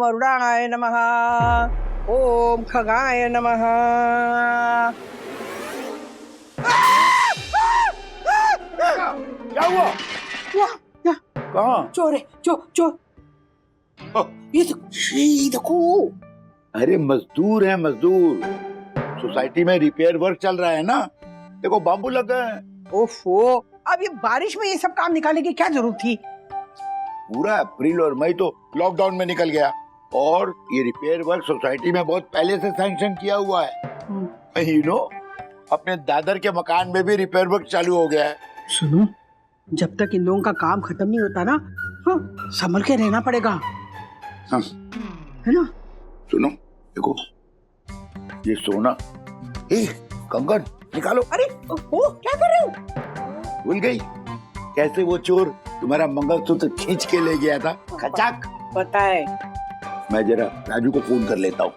ओम अरुणाय नमः, ओम खगाय नमः। क्या हुआ? कहाँ? चोर है, चोर। ये देखो। अरे मजदूर है, मजदूर। सोसाइटी में रिपेयर वर्क चल रहा है ना, देखो बाम्बू लग गए हैं। ओफो, अब ये बारिश में ये सब काम निकालने की क्या जरूरत थी? पूरा अप्रैल और मई तो लॉकडाउन में निकल गया, और ये रिपेयर वर्क सोसाइटी में बहुत पहले से सैंक्शन किया हुआ है। यू नो, अपने दादर के मकान में भी रिपेयर वर्क चालू हो गया है। सुनो, जब तक इन लोगों का काम खत्म नहीं होता ना, संभल के रहना पड़ेगा। हाँ। है ना? सुनो, देखो ये सोना, कंगन निकालो। अरे ओ, क्या कर रहे हो? भूल गई कैसे वो चोर तुम्हारा मंगलसूत्र खींच के ले गया था? खचाक। पता है। मैं जरा राजू को फोन कर लेता हूँ।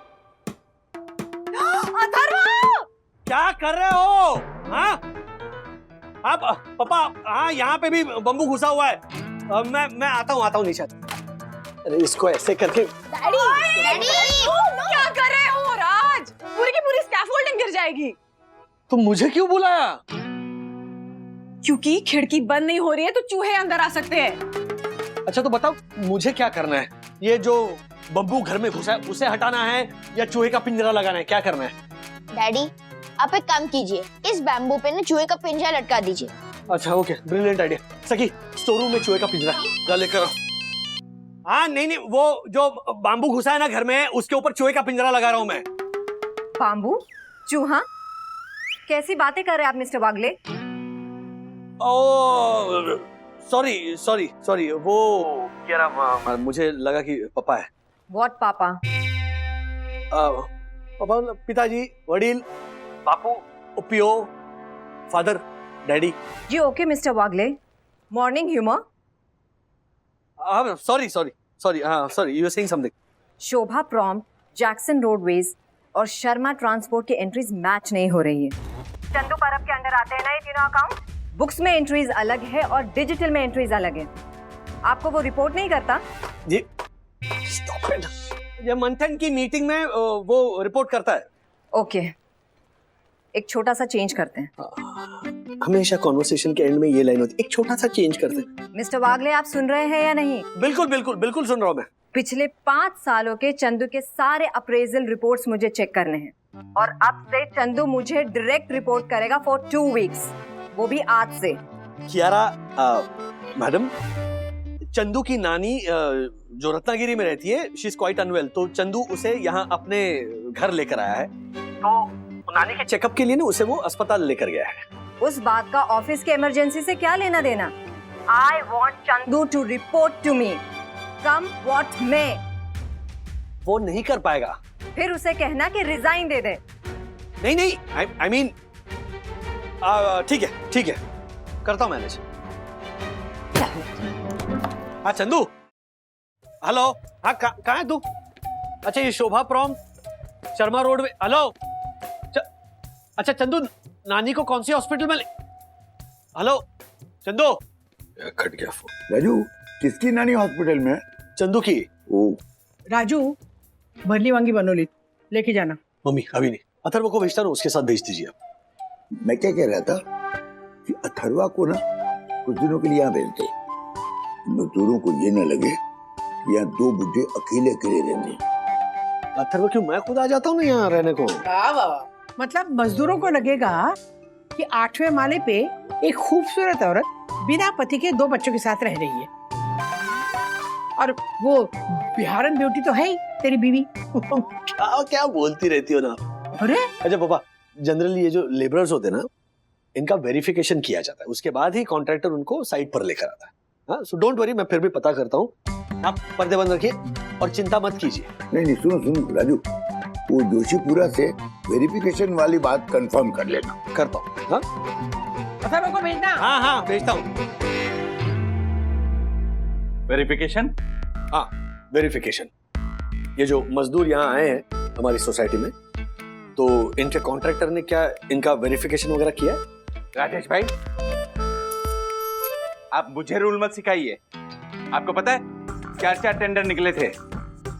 क्या कर रहे हो? हाँ आप पापा, हाँ यहाँ पे भी बम्बू घुसा हुआ है। मैं आता हूँ नीचे। अरे इसको ऐसे करके। डैडी क्या कर रहे हो राज? पूरी की पूरी स्कैफोल्डिंग गिर जाएगी। तुम मुझे क्यों बुलाया? क्योंकि खिड़की बंद नहीं हो रही है तो चूहे अंदर आ सकते हैं। अच्छा तो बताओ मुझे क्या करना है? ये जो बम्बू घर में घुसा है उसे हटाना है या चूहे का पिंजरा लगाना है? क्या करना है? डैडी आप एक काम कीजिए, इस बैम्बू पे ना चूहे का पिंजरा लटका दीजिए। अच्छा ओके, ब्रिलियंट आइडिया। सखी स्टोर रूम में चूहे का पिंजरा जा लेकर। हाँ नहीं, वो जो बाम्बू घुसा है ना घर में, उसके ऊपर चूहे का पिंजरा लगा रहा हूँ मैं। बाम्बू चूहा? कैसी बातें कर रहे हैं आप मिस्टर वागले? ओ सॉरी, वो कह रहा, मुझे लगा कि पापा है। व्हाट पापा? पापा पिताजी, वडील, बापू, पियो, फादर, डैडी। जी okay mister Wagle, morning humour. Sorry, you are saying something. Shobha prompt, Jackson roadways और शर्मा ट्रांसपोर्ट की एंट्रीज मैच नहीं हो रही है। चंदू परब के अंदर आते हैं ना ये तीनों अकाउंट? बुक्स में एंट्रीज अलग है और डिजिटल में एंट्रीज अलग है। आपको वो रिपोर्ट नहीं करता? जी स्टॉप इट। ये मंथन की मीटिंग में वो रिपोर्ट करता है। ओके, एक छोटा सा चेंज करते हैं। हमेशा कॉन्वर्सेशन के एंड में ये लाइन होती है, एक छोटा सा चेंज करते हैं। मिस्टर वागले आप सुन रहे हैं या नहीं? बिल्कुल सुन रहा हूँ मैं। पिछले 5 सालों के चंदू के सारे अप्रेजल रिपोर्ट्स मुझे चेक करने हैं, और अब से चंदू मुझे डायरेक्ट रिपोर्ट करेगा फॉर 2 वीक्स, वो भी आज से। कियारा मैडम, चंदू की नानी जो रत्नागिरी में रहती है, शी इज क्वाइट अनवेल, तो चंदू उसे यहाँ अपने घर लेकर आया है। तो नानी के चेकअप के लिए ना उसे वो अस्पताल लेकर गया है। उस बात का ऑफिस के इमरजेंसी से क्या लेना देना? I want Chandu to report to me, come what may. वो नहीं कर पाएगा। फिर उसे कहना कि रिजाइन दे दे। नहीं, आई मीन ठीक है, करता हूँ मैनेज। हाँ चंदू, हेलो। हाँ कहाँ है तू? अच्छा ये शोभा प्रॉम शर्मा रोड में। हेलो अच्छा चंदू, नानी को कौन सी हॉस्पिटल में हेलो चंदू। कट गया फोन। राजू, किसकी नानी हॉस्पिटल में? चंदू की। ओ राजू, भरली वांगी बनोली लेके जाना। मम्मी अभी नहीं, अथर्व को भेजता हूँ, उसके साथ भेज दीजिए आप। मैं क्या कह रहा था कि अथर्वा को ना कुछ दिनों के लिए यहाँ भेज दे। मजदूरों को ये न लगे कि यहाँ 2 बुढ़े अकेले रहते। अथर्व क्यों, मैं खुद आ जाता हूँ ना यहाँ रहने को। मतलब मजदूरों को लगेगा कि 8वें माले पे एक खूबसूरत औरत बिना पति के 2 बच्चों के साथ रह रही है, और वो बिहारन ब्यूटी तो है ही तेरी बीवी। क्या बोलती रहती हो ना। अरे अच्छा पापा, जनरली ये जो लेबरर्स होते हैं ना, इनका वेरिफिकेशन किया जाता है, उसके बाद ही कॉन्ट्रैक्टर उनको साइट पर लेकर आता है। हाँ, सो डोंट वरी, मैं फिर भी पता करता हूँ। आप पर्दे बंद रखिए और चिंता मत कीजिए। नहीं सुनो राजू, वो जोशीपुरा से वेरिफिकेशन वाली बात कंफर्म कर लेना। करता हूँ। हाँ अथर्व को भेजना। हाँ भेजता हूँ। वेरिफिकेशन? हाँ वेरिफिकेशन। ये जो मजदूर यहाँ आए हैं हमारी सोसाइटी में, तो इनके कॉन्ट्रैक्टर ने क्या इनका वेरिफिकेशन वगैरह किया है? राजेश भाई, आप मुझे रूल मत सिखाइए। आपको पता है 4 टेंडर निकले थे,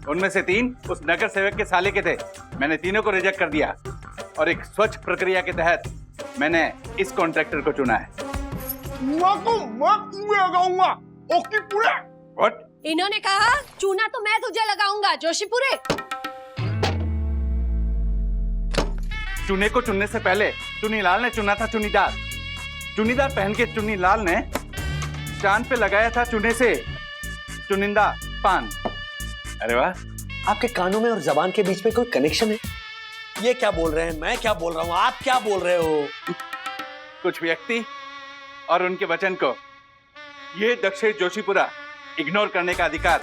उनमें से 3 उस नगर सेवक के साले के थे। मैंने तीनों को रिजेक्ट कर दिया और एक स्वच्छ प्रक्रिया के तहत मैंने इस कॉन्ट्रैक्टर को चुना है। What? इन्होंने कहा चूना तो मैं तुझे लगाऊंगा जोशीपुरे। चूने को चुनने से पहले चुनीलाल ने चुना था चुनीदार। चुनीदार पहन के चुनीलाल ने चांद पे लगाया था चुने से चुनिंदा पान। अरे वाह, आपके कानों में और जबान के बीच में कोई कनेक्शन है? ये क्या बोल रहे हैं, मैं क्या बोल रहा हूँ, आप क्या बोल रहे हो? कुछ व्यक्ति और उनके वचन को ये दक्षेश जोशीपुरा इग्नोर करने का अधिकार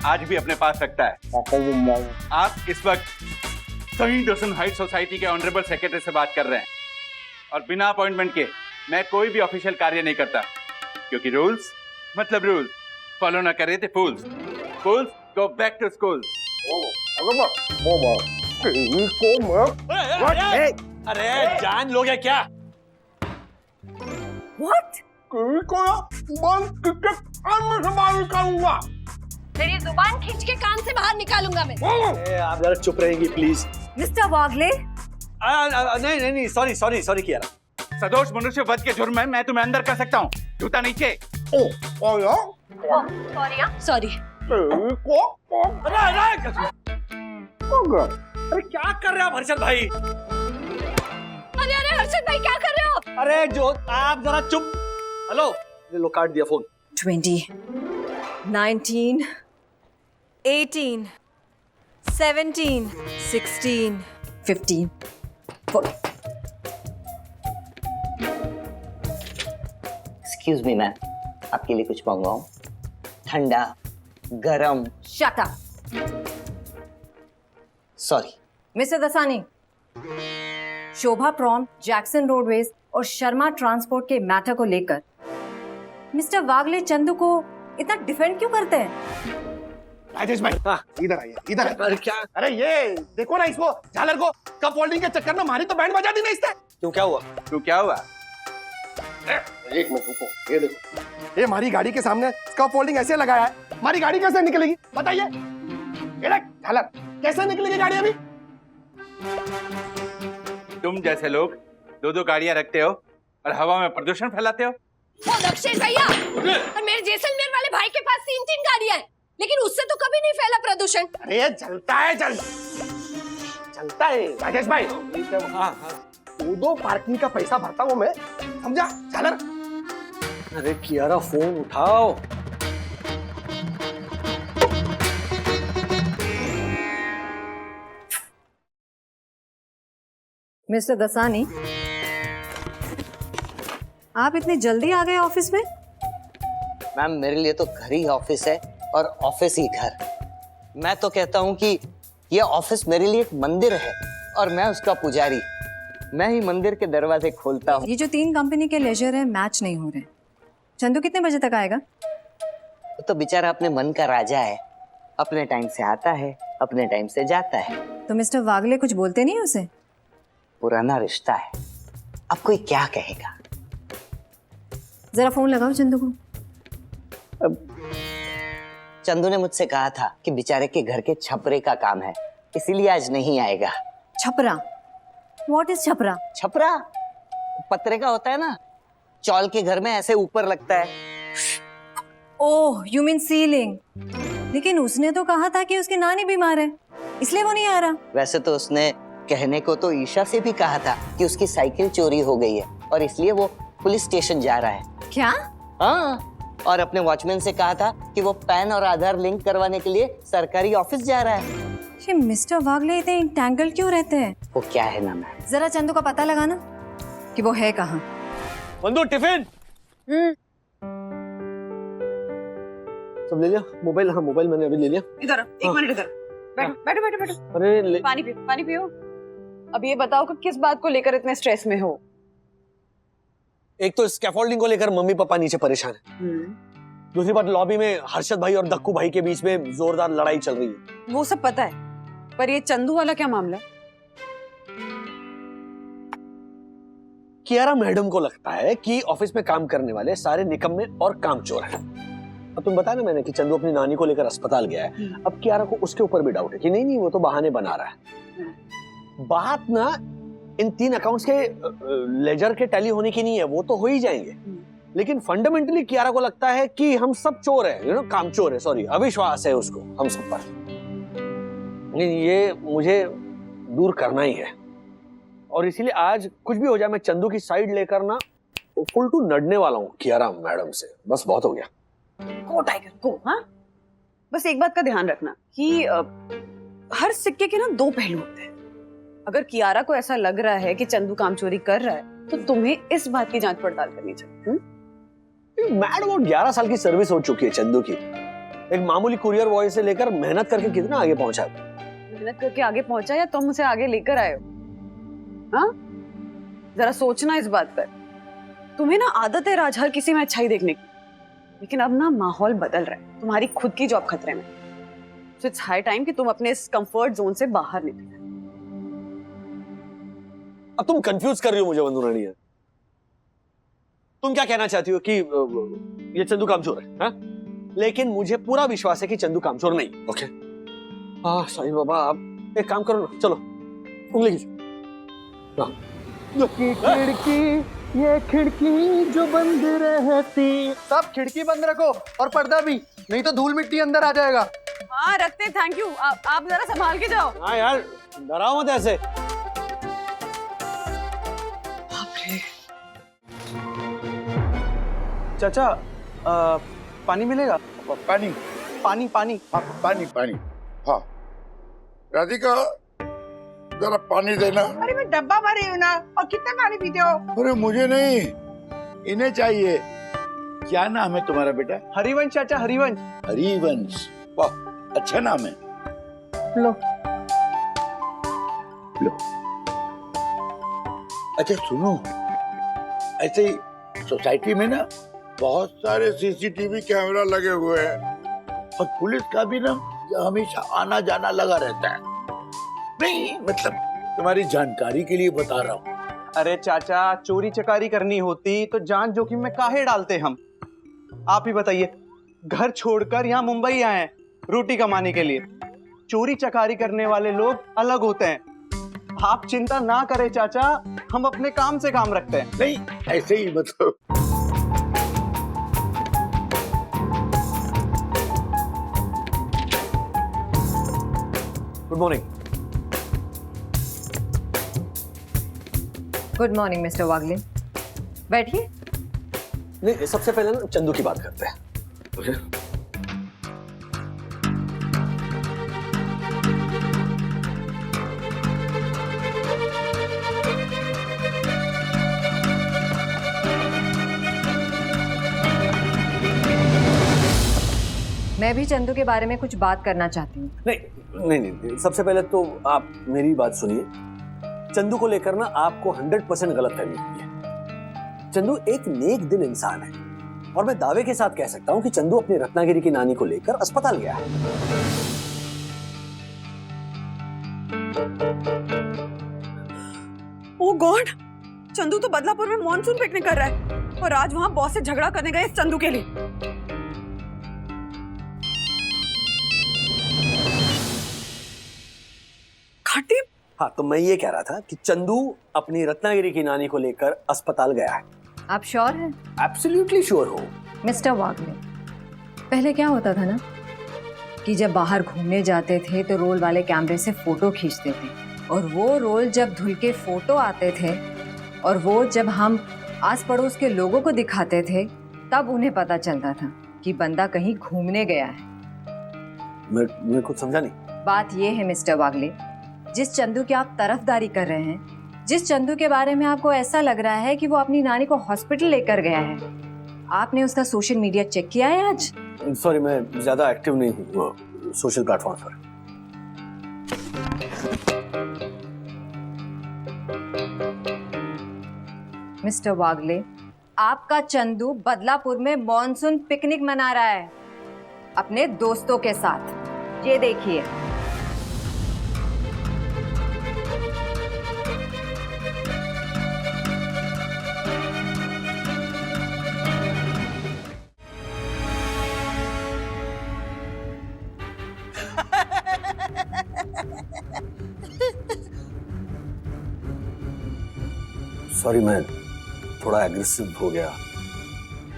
आज भी अपने पास रखता है। आप इस वक्त सही दर्शन हाइट सोसाइटी के ऑनरेबल सेक्रेटरी से बात कर रहे हैं और बिना अपॉइंटमेंट के मैं कोई भी ऑफिशियल कार्य नहीं करता, क्योंकि रूल्स मतलब रूल्स फॉलो ना करे थे फूल्स। फूल्स गो बैक टू स्कूल। अरे जान लोगे क्या? What? तेरी जुबान खींच के कान से बाहर निकालूंगा मैं। आप जरा चुप रहेंगी प्लीज। मिस्टर वागले, नहीं सॉरी कियारा। सदोष मनुष्य वध के जुर्म में मैं तुम्हें अंदर कर सकता हूँ, जूता नीचे। सॉरी। अरे क्या कर रहे हो आप हर्षद भाई? अरे हर्षद भाई क्या कर रहे हो? अरे जो आप जरा चुप। हेलो, लो काट दिया फोन। 20, 19, 18, 17, 16, 15, 14. एक्सक्यूज मी मैम, आपके लिए कुछ मंगवाऊं? ठंडा, गरम? Shut up. Sorry. Mister Dasani, Shobha प्रॉम, जैक्सन रोडवेज और शर्मा ट्रांसपोर्ट के मैटर को लेकर मिस्टर वागले चंदू को इतना डिफेंड क्यों करते हैं? राजेश भाई, इधर आइए, इधर आइए। अरे क्या? अरे ये देखो ना इसको, झालर को कप होल्डिंग के चक्कर में हमारी तो बैंड बजा दी ना इसने। क्यों, क्या हुआ? तो क्या हुआ? एक मिनट रुको, ये देखो, ये हमारी गाड़ी के सामने कप होल्डिंग ऐसे लगाया है, हमारी गाड़ी कैसे निकलेगी बताइए? ये देख झालर, कैसे निकलेगी गाड़ी अभी? तुम जैसे लोग 2 गाड़ियां रखते हो और हवा में प्रदूषण फैलाते हो। ओ दक्षेश भैया, और मेरे जैसलमेर वाले भाई के पास 3 गाड़ियां हैं, लेकिन उससे तो कभी नहीं फैला प्रदूषण। अरे ये जलता है राजेश भाई। हाँ। 2 पार्किंग का पैसा भरता हूँ मैं, समझा झालर? अरे कियारा फोन उठाओ। मिस्टर दसानी, आप इतनी जल्दी आ गए ऑफिस में? मैम मेरे लिए तो घर ही ऑफिस है और ऑफिस ही घर। मैं तो कहता हूँ कि ये ऑफिस मेरे लिए एक मंदिर है और मैं उसका पुजारी। मैं ही मंदिर के दरवाजे खोलता हूँ। ये जो 3 कंपनी के लेजर है मैच नहीं हो रहे। चंदू कितने बजे तक आएगा? वो तो बेचारा अपने मन का राजा है, अपने टाइम से आता है, अपने टाइम से जाता है। तो मिस्टर वागले कुछ बोलते नहीं उसे? पुराना रिश्ता है, अब कोई क्या कहेगा। जरा फोन लगाओ चंदू को। चंदू ने मुझसे कहा था कि बेचारे के घर के छपरे का काम है, इसीलिए आज नहीं आएगा। छपरा? व्हाट इज छपरा? छपरा पत्रे का होता है ना, चौल के घर में ऐसे ऊपर लगता है। ओह, यू मीन सीलिंग। लेकिन उसने तो कहा था कि उसकी नानी बीमार है, इसलिए वो नहीं आ रहा। वैसे तो उसने कहने को तो ईशा से भी कहा था कि उसकी साइकिल चोरी हो गई है और इसलिए वो पुलिस स्टेशन जा रहा है। क्या? हाँ, और अपने वॉचमैन से कहा था कि वो पैन और आधार लिंक करवाने के लिए सरकारी ऑफिस जा रहा है। ये मिस्टर वागले इतने इंटैंगल क्यों रहते हैं? वो क्या है ना मैम? जरा चंदू का पता लगाना कि वो है कहाँ। बंधु टिफिन सब ले लिया? मोबाइल? हाँ मोबाइल मैंने अभी ले लिया। इधर एक मिनट, इधर बैठो। अरे पानी पियो। अब ये बताओ कि किस बात को लेकर इतने स्ट्रेस में हो? एक तो स्कैफोल्डिंग को लेकर मम्मी पापा नीचे परेशान है। दूसरी बात, लॉबी में हर्षद भाई और दक्कू भाई के बीच में जोरदार लड़ाई चल रही है। वो सब पता है, पर ये चंदू वाला क्या मामला? कियारा मैडम को लगता है कि ऑफिस में काम करने वाले सारे निकम्मे और कामचोर हैं। अब तुम बताया ना मैंने कि चंदू अपनी नानी को लेकर अस्पताल गया है। अब कियारा को उसके ऊपर भी डाउट है कि नहीं नहीं वो तो बहाने बना रहा है। बात ना इन 3 अकाउंट्स के लेजर के टैली होने की नहीं है, वो तो हो ही जाएंगे, लेकिन फंडामेंटली कियारा को लगता है कि हम सब चोर हैं, यू नो, कामचोर है, सॉरी, अविश्वास है उसको हम सब पर। नहीं, ये मुझे दूर करना ही है, और इसीलिए आज कुछ भी हो जाए मैं चंदू की साइड लेकर ना फुल टू नडने वाला हूँ कियारा मैडम से। बस बहुत हो गया। को टाइगर को, हाँ, बस एक बात का ध्यान रखना कि हर सिक्के के ना 2 पहलू होते हैं। अगर कियारा को ऐसा लग रहा है कि चंदू काम चोरी कर रहा है तो तुम्हें इस बात की जांच पड़ताल करनी चाहिए। मैडम वो 11 साल की सर्विस हो चुकी है चंदू की, एक मामूली कुरियर बॉय से लेकर मेहनत करके कितना आगे पहुंचा। मेहनत करके आगे पहुंचा या तुम उसे आगे लेकर आए हो? हाँ, जरा सोचना इस बात पर। तुम्हें ना आदत है राज हर किसी में अच्छाई देखने की, लेकिन अब ना माहौल बदल रहा है, तुम्हारी खुद की जॉब खतरे में। सो इट्स हाई टाइम कि तुम अपने इस कंफर्ट जोन से बाहर निकलो। अब तुम कंफ्यूज कर रही हो मुझे बंधु रानी। तुम क्या कहना चाहती हो कि ये चंदू कामचोर है, हा? लेकिन मुझे पूरा विश्वास है कि चंदू कामचोर नहीं। ओके, साईं बाबा आप एक काम करो ना, चलो उंगली खींचो। ये खिड़की जो बंद रहती, सब खिड़की बंद रखो और पर्दा भी, नहीं तो धूल मिट्टी अंदर आ जाएगा। हाँ रखते, थैंक यू। आप जरा संभाल के जाओ। हाँ यार, डराओ मत ऐसे। चाचा पानी मिलेगा? पानी पानी पानी हाँ, पानी पानी। हाँ राधिका, जरा पानी देना। अरे मैं डब्बा भरी हूँ ना, और कितना पानी पीते हो? अरे मुझे नहीं, इन्हें चाहिए। क्या नाम है तुम्हारा बेटा? हरिवंश चाचा, हरिवंश। हरिवंश, वाह अच्छा नाम है। लो लो। अच्छा सुनो, ऐसे ही सोसाइटी में ना बहुत सारे सीसीटीवी कैमरा लगे हुए हैं, और पुलिस का भी ना हमेशा आना जाना लगा रहता है। नहीं मतलब तुम्हारी जानकारी के लिए बता रहा हूँ। अरे चाचा, चोरी चकारी करनी होती तो जान जोखिम में काहे डालते हम? आप ही बताइए, घर छोड़कर यहाँ मुंबई आए हैं रोटी कमाने के लिए। चोरी चकारी करने वाले लोग अलग होते हैं। आप चिंता ना करें चाचा, हम अपने काम से काम रखते हैं। नहीं ऐसे ही मतलब। Good morning. Good morning mister Wagle, बैठिए। नहीं, सबसे पहले ना चंदू की बात करते हैं। okay? मैं भी चंदू के बारे में कुछ बात करना चाहती हूँ। नहीं, सबसे पहले तो आप मेरी बात सुनिए। चंदू को लेकर ना आपको 100% गलतफहमी हुई है। चंदू एक नेक दिल इंसान है, और मैं दावे के साथ कह सकता हूं कि चंदू अपनी रत्नागिरी की नानी को लेकर अस्पताल गया है। ओह गॉड, चंदू तो बदलापुर में मॉनसून पिकनिक कर रहा है, और आज वहाँ बॉस से झगड़ा करने गए इस चंदू के लिए। खट्टी। हाँ, तो मैं ये कह रहा था कि चंदू अपनी रत्नागिरी की नानी को लेकर अस्पताल गया है। आप श्योर हैं? एब्सोल्युटली श्योर हो। मिस्टर वागले, पहले क्या होता था ना कि जब बाहर घूमने जाते थे तो रोल वाले कैमरे से फोटो खींचते थे, और वो रोल जब धुल के फोटो आते थे और वो जब हम आस पड़ोस के लोगों को दिखाते थे, तब उन्हें पता चलता था कि बंदा कहीं घूमने गया है। मैं कुछ समझा नहीं। बात ये है मिस्टर वागले, जिस चंदू की आप तरफदारी कर रहे हैं, जिस चंदू के बारे में आपको ऐसा लग रहा है कि वो अपनी नानी को हॉस्पिटल लेकर गया है, आपने उसका सोशल मीडिया चेक किया है आज? सॉरी, मैं ज्यादा एक्टिव नहीं हूँ सोशल प्लेटफॉर्म पर। मिस्टर वागले, आपका चंदू बदलापुर में मॉनसून पिकनिक मना रहा है अपने दोस्तों के साथ। ये देखिए। सॉरी, मैं थोड़ा एग्रेसिव हो गया।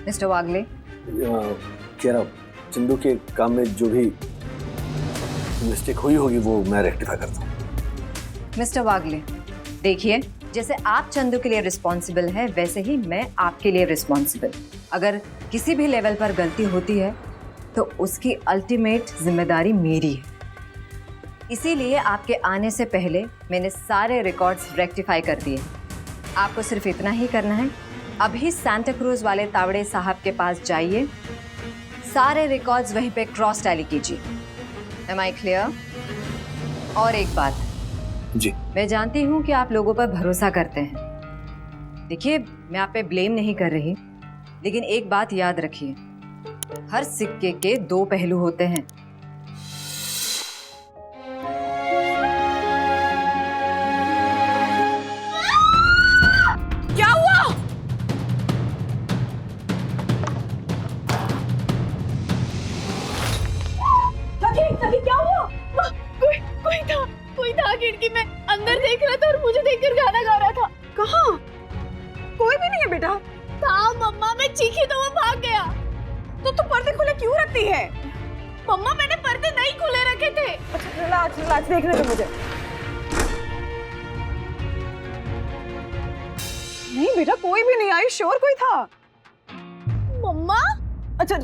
मिस्टर वागले, कह रहा चंदू के काम में जो भी मिस्टेक हुई होगी वो मैं रेक्टिफाई करता हूँ। मिस्टर वागले, देखिए, जैसे आप चंदू के लिए रिस्पॉन्सिबल हैं, वैसे ही मैं आपके लिए रिस्पॉन्सिबल। अगर किसी भी लेवल पर गलती होती है तो उसकी अल्टीमेट जिम्मेदारी मेरी है। इसीलिए आपके आने से पहले मैंने सारे रिकॉर्ड्स रेक्टिफाई कर दिए। आपको सिर्फ इतना ही करना है, अभी सांता क्रूज वाले तावड़े साहब के पास जाइए, सारे रिकॉर्ड्स वहीं पे क्रॉस टैली कीजिए। Am I clear? और एक बात जी, मैं जानती हूँ कि आप लोगों पर भरोसा करते हैं। देखिए, मैं आप पे ब्लेम नहीं कर रही, लेकिन एक बात याद रखिए, हर सिक्के के दो पहलू होते हैं। क्या हुआ? सखी क्या हुआ? कोई था खिड़की में, अंदर देख रहा था और मुझे देखकर गाना गा रहा था। कहाँ? कोई भी नहीं है बेटा। था मम्मा, मैं चीखी तो वो भाग गया। तो तू पर्दे खुले क्यों रखती है? मम्मा, मैंने पर्दे नहीं खुले रखे थे। अच्छा, रिलैक्स, देखने दो मुझे। नहीं बेटा, कोई भी नहीं आई, श्योर कोई था। मम्मा? अच्छा,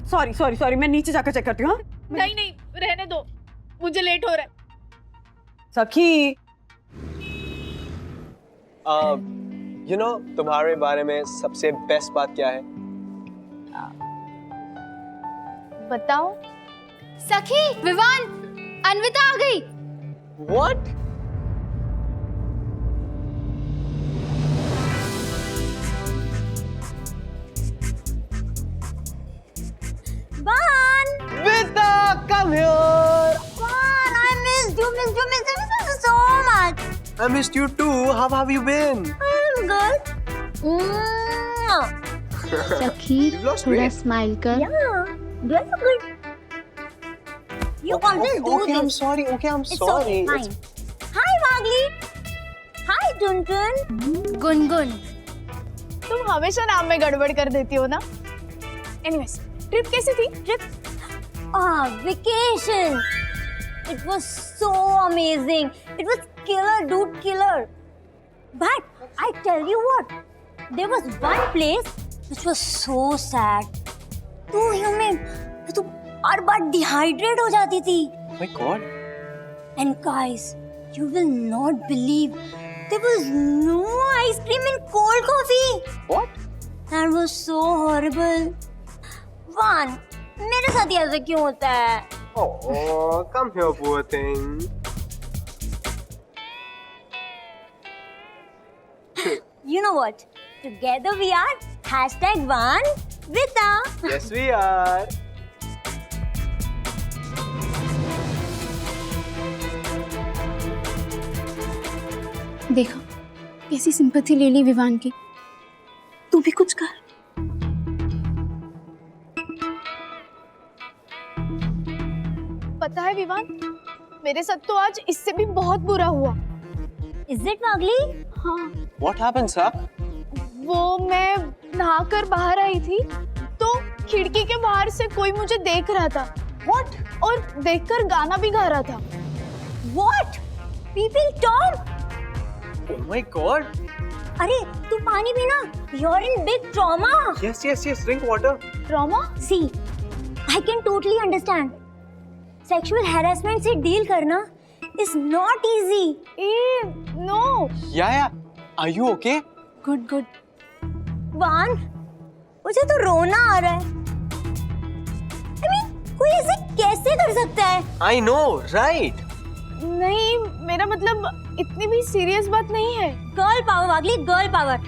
सॉरी, मैं नीचे जाकर चेक करती हूँ। नहीं, रहने दो, मुझे लेट हो रहा है। सखी, तुम्हारे बारे में सबसे बेस्ट बात क्या है? बताओ। सखी, विवान, अन्विता आ गई। What? Van! Vita, come here. Van, I missed you so much. I missed you too. How have you been? I'm good. सखी, You've lost थोड़ा weight. स्माइल कर। Yeah, that's good. You always do Okay, I'm this. sorry. Okay, I'm It's sorry. okay, fine. Hi, Wagli. Hi, Tuntun. Gungun, तुम हमेशा नाम में गड़बड़ कर देती हो ना। एनीवेज, ट्रिप कैसी थी? Vacation. It was so amazing. It was killer, dude, killer. But I tell you what, there was one place which was so sad. तू ह्यूमन, तू बार बार डिहाइड्रेट हो जाती थी. Oh my God. And guys, you will not believe there was no ice cream in cold coffee. What? That was so horrible. Van, मेरे साथ ऐसा क्यों होता है? Oh, come here, poor thing. You know what? Together we are #1Vita. Yes, we are. देखो कैसी sympathy ले ली विवान की। तू भी कुछ कर। पता है विवान, मेरे साथ तो आज इससे भी बहुत बुरा हुआ। Is it Wagli? हाँ, What happened, sir? वो मैं नहाकर बाहर आई थी तो खिड़की के बाहर से कोई मुझे देख रहा था। What? और देखकर गाना भी गा रहा था। What? Peeping Tom? Oh my God. अरे तू पानी पीना। You're in big trauma. Yes. Drink water. Trauma? See, I can totally understand. Sexual harassment से डील करना is not easy. No. Yeah. Are you okay? Good. वान, मुझे तो रोना आ रहा है। I mean, कोई ऐसे कैसे कर सकता है? I know, right? नहीं, मेरा मतलब इतनी भी सीरियस बात नहीं है। Girl power Wagle, girl power.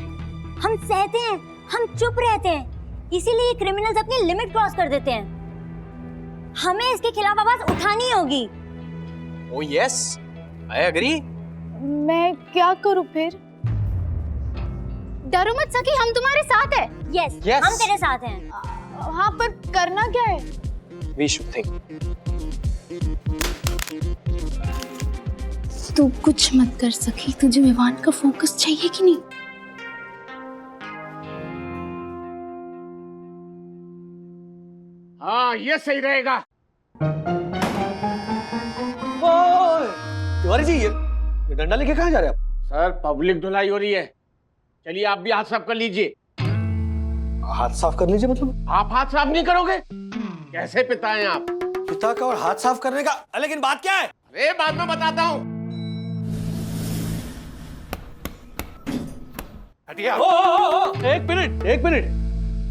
हम सहते हैं, हम चुप रहते हैं, इसीलिए क्रिमिनल्स अपनी लिमिट क्रॉस कर देते हैं। हमें इसके खिलाफ आवाज उठानी होगी। Oh yes, I agree. मैं क्या करूं फिर? डरो मत सखी, हम तुम्हारे साथ हैं। Yes, Yes. हम तेरे साथ हैं। हाँ, पर करना क्या है? We should think. तू कुछ मत कर सकी, तुझे विवान का फोकस चाहिए कि नहीं? हाँ ये सही रहेगा। तिवारी जी ये डंडा लेके कहाँ जा रहे हैं आप? सर पब्लिक धुलाई हो रही है, चलिए आप भी हाथ साफ कर लीजिए। हाथ साफ कर लीजिए मतलब? आप हाथ साफ नहीं करोगे? कैसे पिता हैं आप? पिता का और हाथ साफ करने का, लेकिन बात क्या है? अरे बाद में बताता हूँ। हटिया। एक मिनट,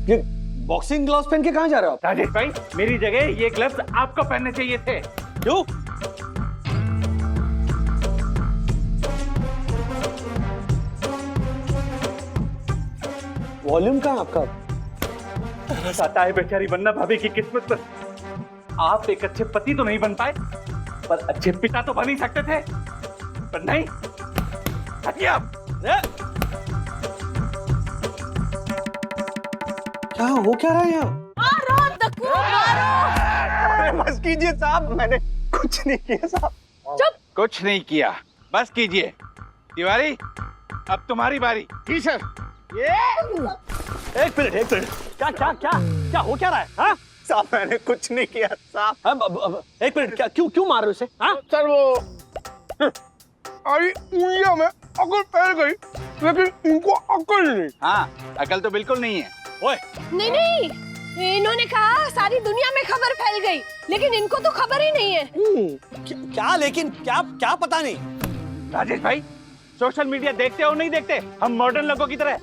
ये बॉक्सिंग ग्लव्स पहन के कहाँ जा रहे हो आप? राजेश भाई, मेरी जगह ये ग्लव्स आपको पहनने चाहिए थे। क्यों? वॉल्यूम कहाँ आपका? पता है बेचारी वन्ना भाभी की किस्मत पर आप एक अच्छे पति तो नहीं बन पाए, पर अच्छे पिता तो बन ही सकते थे, पर नहीं। हटिए आप। क्या हो क्या रहा है यहाँ? अरे बस कीजिए साहब, मैंने कुछ नहीं किया साहब। कुछ नहीं किया, बस कीजिए। तिवारी अब तुम्हारी बारी। जी सर। एक मिनट, क्या हो क्या रहा है? हाँ? साहब मैंने कुछ नहीं किया साहब। अब एक मिनट, क्या क्यों मार रहे हो इसे? हाँ? सर वो अरे उंगलियों में अकल फैल गई, लेकिन इनको अकल नहीं। हाँ, अकल तो बिल्कुल नहीं है। ओए, नहीं, इन्होंने कहा सारी दुनिया में खबर फैल गई, लेकिन इनको तो खबर ही नहीं है। क्या पता नहीं। राजेश भाई, सोशल मीडिया देखते हो नहीं देखते? हम मॉडर्न लोगों की तरह,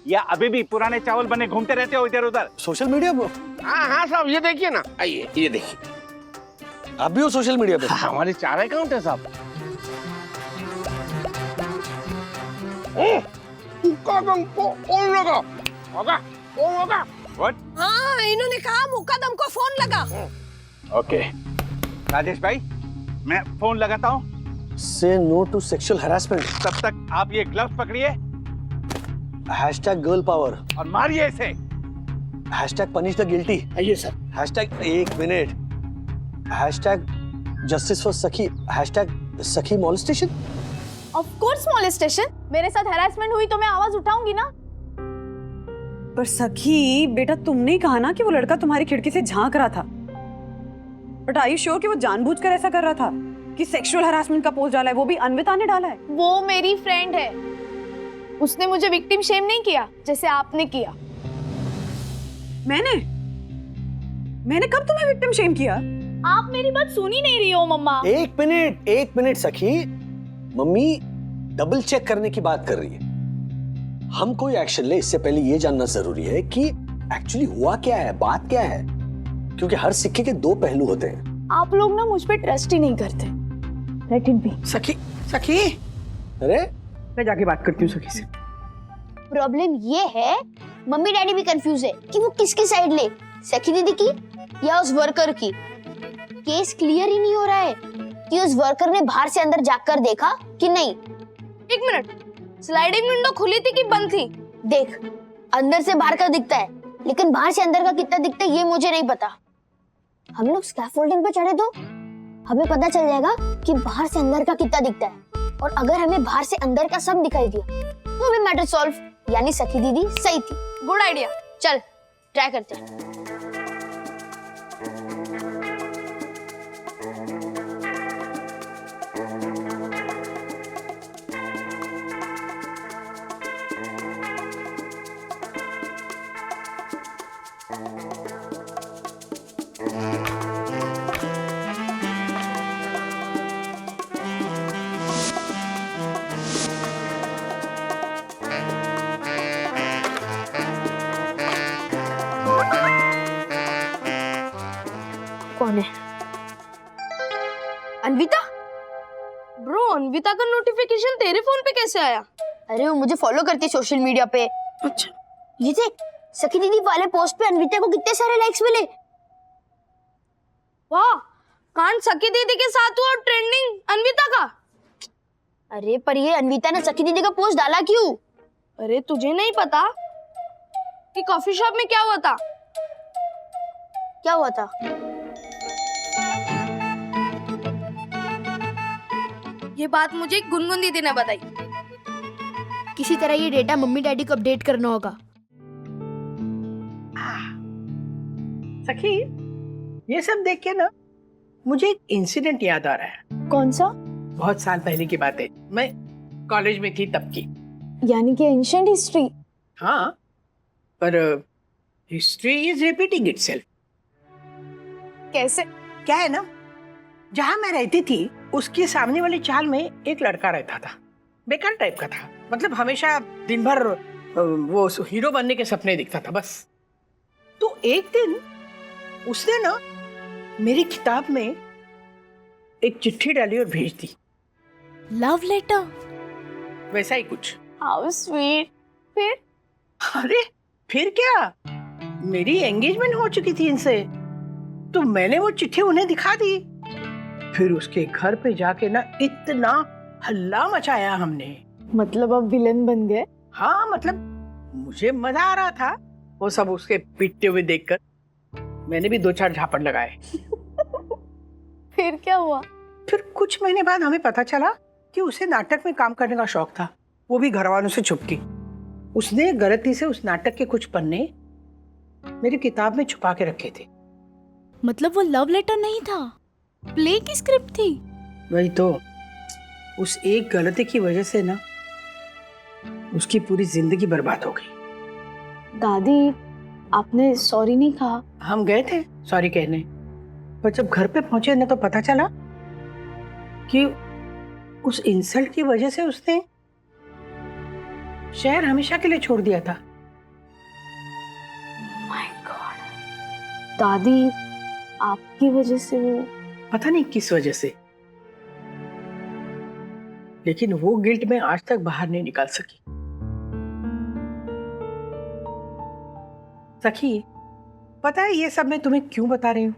या अभी भी पुराने चावल बने घूमते रहते हो इधर उधर? सोशल मीडिया पर? हाँ साहब, ये देखिए ना, आइए ये देखिए। आप भी हो सोशल मीडिया पे? हमारे 4 अकाउंट है साहब। मुक्कादम को ऑन लगा होगा। What? हाँ, इन्होंने कहा मुकदम को फोन लगा। ओके राजेश भाई, मैं फोन लगाता हूँ। Say no to sexual harassment. तब तक आप ये ग्लव्स पकड़िए #girl power और मारिए इसे। #punish the guilty. आइए सर। #1 मिनट, #justice for सखी, #सखी molestation. Of course molestation. मेरे साथ हैरेसमेंट हुई तो मैं आवाज उठाऊंगी ना। पर सखी बेटा, तुमने कहा ना कि वो लड़का तुम्हारी खिड़की से झांक रहा था, बट आर यू श्योर कि वो जानबूझकर ऐसा कर रहा था कि सेक्सुअल हरासमेंट का पोस्ट डाला है? वो भी अन्विता ने डाला है। वो मेरी फ्रेंड है, उसने मुझे विक्टिम शेम नहीं किया जैसे आपने किया। मैंने कब तुम्हें विक्टिम शेम किया? आप मेरी बात सुन ही नहीं रही हो मम्मा। एक मिनट सखी, मम्मी डबल चेक करने की बात कर रही है। हम कोई एक्शन ले इससे पहले ये जानना जरूरी है कि एक्चुअली हुआ क्या है, बात क्या है, क्योंकि हर सिक्के के 2 पहलू होते हैं। आप लोग ना मुझ पे ट्रस्ट ही नहीं करते। Let it be. सखी अरे मैं जाके बात करती हूँ सखी से। प्रॉब्लम ये है, मम्मी डैडी भी कंफ्यूज है कि वो किसकी साइड ले, सखी दीदी की या उस वर्कर की। केस क्लियर ही नहीं हो रहा है कि उस वर्कर ने बाहर से अंदर जाकर देखा कि नहीं। 1 मिनट, स्लाइडिंग विंडो खुली थी कि बंद थी? देख, अंदर से बाहर का दिखता है, लेकिन बाहर से अंदर का कितना दिखता है ये मुझे नहीं पता। हम लोग स्कैफोल्डिंग पे चढ़े तो हमें पता चल जाएगा कि बाहर से अंदर का कितना दिखता है, और अगर हमें बाहर से अंदर का सब दिखाई दिया तो हमें मैटर सॉल्व, यानी सखी दीदी सही थी। Good idea. चल ट्राई करते हैं। कौन है? अन्विता? ब्रो, अन्विता का नोटिफिकेशन तेरे फोन पे कैसे आया? अरे वो मुझे फॉलो करती है सोशल मीडिया पे। अच्छा, ये देख, सखी दीदी वाले पोस्ट पे अन्विता को कितने सारे लाइक्स मिले। वाह, कांड सखी दीदी के साथ हुआ और ट्रेंडिंग अन्विता का। अरे पर ये अन्विता ने सखी दीदी का पोस्ट डाला क्यों? अरे तुझे नहीं पता कि कॉफी शॉप में क्या हुआ था? क्या हुआ था? ये बात मुझे गुनगुन दीदी ने बताई। किसी तरह ये डेटा मम्मी डैडी को अपडेट करना होगा। सखी, ये सब देख के ना मुझे एक इंसिडेंट याद आ रहा है। कौन सा? बहुत साल पहले की बात है, मैं कॉलेज में थी तब की। यानी कि एंशिएंट हिस्ट्री। हाँ, पर हिस्ट्री इज रिपीटिंग इटसेल्फ। कैसे? क्या है ना, जहां मैं रहती थी उसके सामने वाली चाल में एक लड़का रहता था, बेकार टाइप का था। मतलब हमेशा दिन भर वो हीरो बनने के सपने दिखता था बस। तो एक दिन उसने ना मेरी किताब में एक चिट्ठी डाली और भेज दी। Love letter? वैसा ही कुछ। How sweet. फिर? अरे फिर क्या, मेरी एंगेजमेंट हो चुकी थी इनसे, तो मैंने वो चिट्ठी उन्हें दिखा दी। फिर उसके घर पे जाके ना इतना हल्ला मचाया हमने। मतलब अब विलन बन गए? हाँ, मतलब मुझे मजा आ रहा था वो सब उसके पीटते हुए देखकर। मैंने भी 2-4 झापड़ लगाए। फिर क्या हुआ? फिर कुछ महीने बाद हमें पता चला कि उसे नाटक में काम करने का शौक था, वो भी घर वालों से छुप के। उसने गलती से उस नाटक के कुछ पन्ने मेरी किताब में छुपा के रखे थे। मतलब वो लव लेटर नहीं था, प्ले की स्क्रिप्ट थी। वही तो, उस एक गलती की वजह से ना उसकी पूरी जिंदगी बर्बाद हो गई। दादी, आपने सॉरी नहीं कहा? हम गए थे सॉरी कहने, पर जब घर पे पहुंचे ना तो पता चला कि उस इंसल्ट की वजह से उसने शहर हमेशा के लिए छोड़ दिया था। My God. दादी, आपकी वजह से वो? पता नहीं किस वजह से, लेकिन वो गिल्ट में आज तक बाहर नहीं निकाल सकी। सखी, पता है ये सब मैं तुम्हें क्यों बता रही हूँ?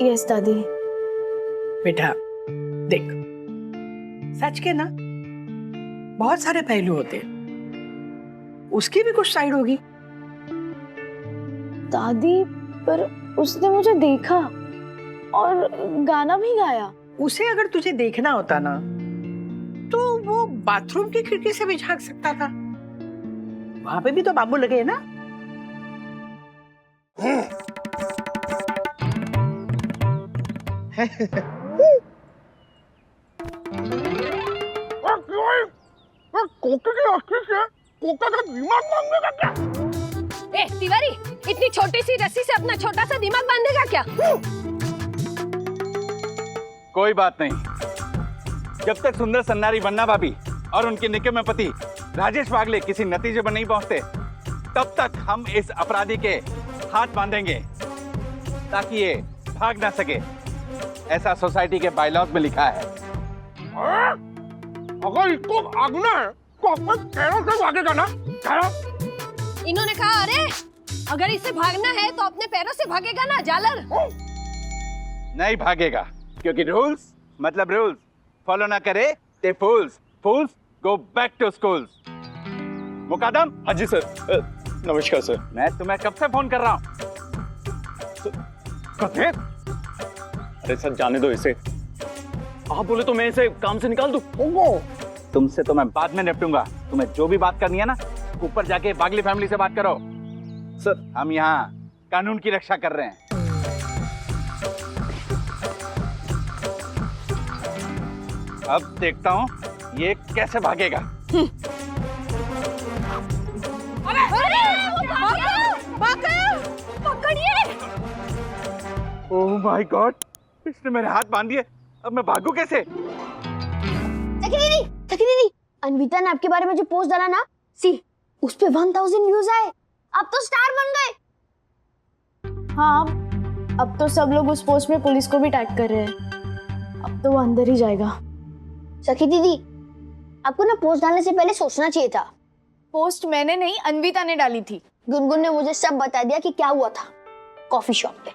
यस दादी। बेटा देख, सच के ना बहुत सारे पहलू होते हैं, उसकी भी कुछ साइड होगी। दादी, पर उसने मुझे देखा और गाना भी गाया। उसे अगर तुझे देखना होता ना तो वो बाथरूम की खिड़की से भी झांक सकता था, वहां पे भी तो बाबू लगे हैं ना। ए तिवारी, इतनी छोटी सी रस्सी से अपना छोटा सा दिमाग बांधेगा क्या? कोई बात नहीं, जब तक सुंदर सन्नारी बन्ना भाभी और उनके निकम्मे पति राजेश वागले किसी नतीजे पर नहीं पहुंचते, तब तक हम इस अपराधी के हाथ बांधेंगे ताकि ये भाग ना सके। ऐसा सोसाइटी के बायलॉज में लिखा है। अगर इसको भागना है तो अपने पैरों से भागेगा ना। इन्होंने कहा, अरे अगर इसे भागना है तो अपने पैरों से भागेगा ना जालर। नहीं भागेगा, क्योंकि रूल्स मतलब रूल्स फॉलो ना करे ते फूल्स, फूल्स गो बैक टू स्कूल्स। मुकादम। हाँ जी सर। नमस्कार सर। मैं तुम्हें कब से फोन कर रहा हूँ। कथे? अरे सर जाने दो इसे, आप बोले तो मैं इसे काम से निकाल दूं। तुमसे तो मैं बाद में निपटूंगा, तुम्हें जो भी बात करनी है ना ऊपर जाके बागली फैमिली से बात करो। सर हम यहाँ कानून की रक्षा कर रहे हैं। अब देखता हूँ ये कैसे भागेगा। ओह माय गॉड, इसने मेरे हाथ बांध दिए, अब मैं भागू कैसे? सखी दीदी, अनविता ने आपके बारे में जो पोस्ट डाला ना, सी उस पे 1000 व्यूज आए। अब तो स्टार बन गए। हाँ, अब तो सब लोग उस पोस्ट में पुलिस को भी टैग कर रहे हैं। अब तो वो अंदर ही जाएगा। सखी दीदी, आपको ना पोस्ट डालने से पहले सोचना चाहिए था। पोस्ट मैंने नहीं, अनविता ने डाली थी। गुनगुन ने मुझे सब बता दिया कि क्या हुआ था कॉफी शॉप पे।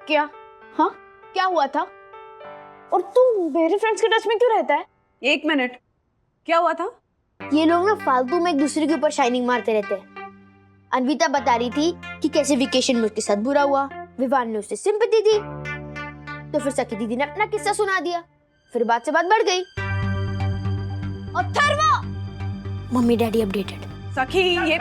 क्या? हाँ, क्या हुआ था? और तू मेरे फ्रेंड्स के टच में क्यों रहता है? एक मिनट, क्या हुआ था? ये लोग ना फालतू में एक दूसरे के ऊपर शाइनिंग मारते रहते हैं। अनविता बता रही थी कि कैसे वेकेशन में उसके साथ बुरा हुआ, विवान ने उसे सिंपैथी दी, तो फिर सखी दीदी ने अपना किस्सा सुना दिया, फिर बात से बात बढ़ गई। अथर्व। Mummy daddy updated. सखी ये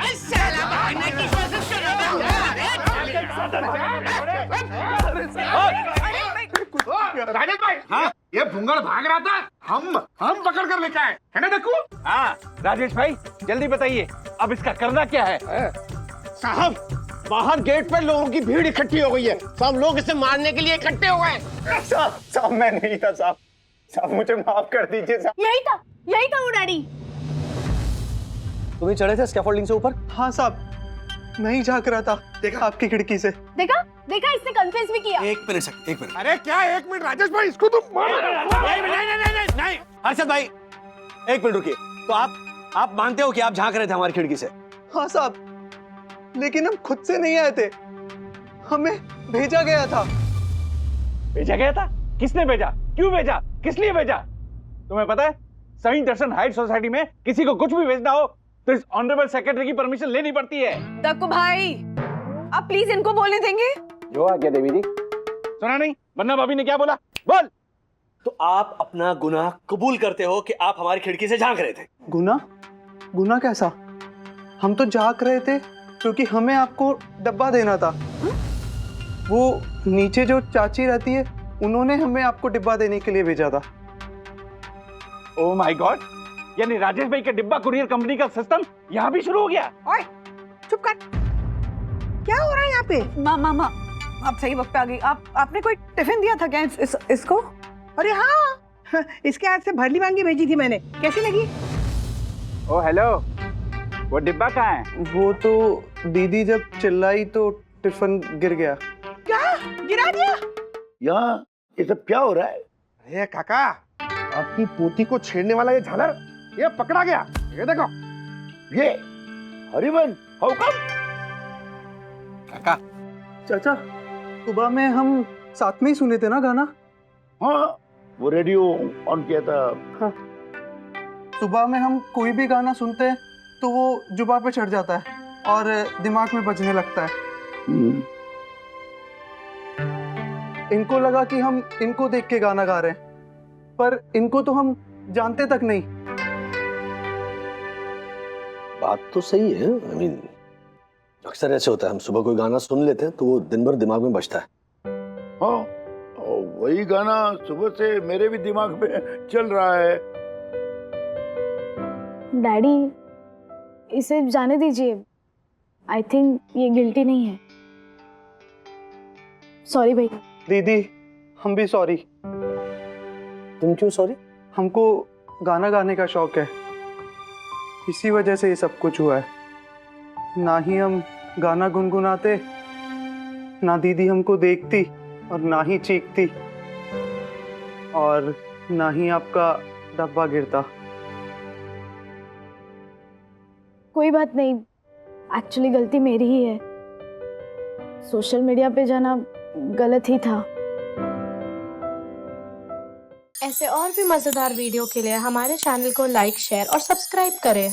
राजेश भाई, हाँ ये भुंगड़ भाग रहा था, हम पकड़ कर लेके आए, है ना डक्कू? हाँ राजेश भाई जल्दी बताइए अब इसका करना क्या है? साहब बाहर गेट पर लोगों की भीड़ इकट्ठी हो गई है, सब लोग इसे मारने के लिए इकट्ठे हो गए। साहब मैं नहीं था साहब, साहब मुझे माफ कर दीजिए साहब। यही था वो डैडी। तुम्हें चढ़े थे स्कैफोल्डिंग से ऊपर? हाँ साहब, मैं ही झांक रहा था, देखा आपकी खिड़की से। देखा इसने कन्फेस भी किया। एक मिनट। अरे क्या 1 मिनट राजेश भाई, इसको तुम नहीं हर्षद भाई, एक मिनट रुकिए। तो आप मानते हो कि आप झांक रहे थे हमारी खिड़की से? हाँ साहब, लेकिन हम खुद से नहीं आए थे, हमें भेजा गया था। भेजा गया था? किसने भेजा? क्यों भेजा? किस लिए भेजा? तुम्हें पता है सही दर्शन हाइट सोसाइटी में किसी को कुछ भी भेजना हो तो इस ऑनरेबल सेक्रेटरी की परमिशन लेनी पड़ती है। डक्कू भाई, आप प्लीज इनको बोलने देंगे? जो आ गया देवी जी। सुना नहीं? वरना भाभी ने क्या बोला? बोल। तो आप अपना गुनाह कबूल करते हो कि आप हमारी खिड़की से झांक रहे थे? गुनाह कैसा? हम तो झांक रहे थे क्योंकि हमें आपको डब्बा देना था। वो नीचे जो चाची रहती है, उन्होंने हमें आपको डिब्बा देने के लिए भेजा था। ओह माय गॉड, यानी राजेश भाई के डिब्बा कुरियर कंपनी का सिस्टम यहाँ भी शुरू हो गया। ओए चुप कर, क्या हो रहा है यहाँ पे? मामा आप सही वक्त पे आ गई। आपने कोई टिफिन दिया था क्या इसको? अरे हाँ, इसके हाथ से भरली मांगी भेजी थी मैंने, कैसी लगी? ओ हेलो, वो डिब्बा कहाँ है? वो तो दीदी जब चिल्लाई तो टिफिन गिर गया। क्या गिरा दिया? यहाँ ये सब क्या हो रहा है? अरे काका, आपकी पोती को छेड़ने वाला ये झालर, ये पकड़ा गया। ये देखो, ये हरिवन, हाउ कम? काका चाचा, सुबह में हम साथ में ही सुने थे ना गाना? हाँ, वो रेडियो ऑन किया था। हाँ, सुबह में हम कोई भी गाना सुनते हैं तो वो जुबान पे चढ़ जाता है और दिमाग में बजने लगता है। इनको लगा कि हम इनको देख के गाना गा रहे हैं, पर इनको तो हम जानते तक नहीं। बात तो सही है। I mean, अक्सर ऐसे होता है, हम सुबह कोई गाना सुन लेते हैं तो वो दिन भर दिमाग में बजता है। हाँ, वही गाना सुबह से मेरे भी दिमाग में चल रहा है। डैडी, इसे जाने दीजिए। आई थिंक ये गिल्टी नहीं है। सॉरी भाई। दीदी, हम भी सॉरी। तुम क्यों सॉरी? हमको गाना गाने का शौक है, इसी वजह से ये सब कुछ हुआ है। ना ही हम गाना गुनगुनाते, ना दीदी हमको देखती और ना ही चीखती, और ना ही आपका डब्बा गिरता। कोई बात नहीं, एक्चुअली गलती मेरी ही है। सोशल मीडिया पे जाना गलत ही था। ऐसे और भी मजेदार वीडियो के लिए हमारे चैनल को लाइक, शेयर और सब्सक्राइब करें।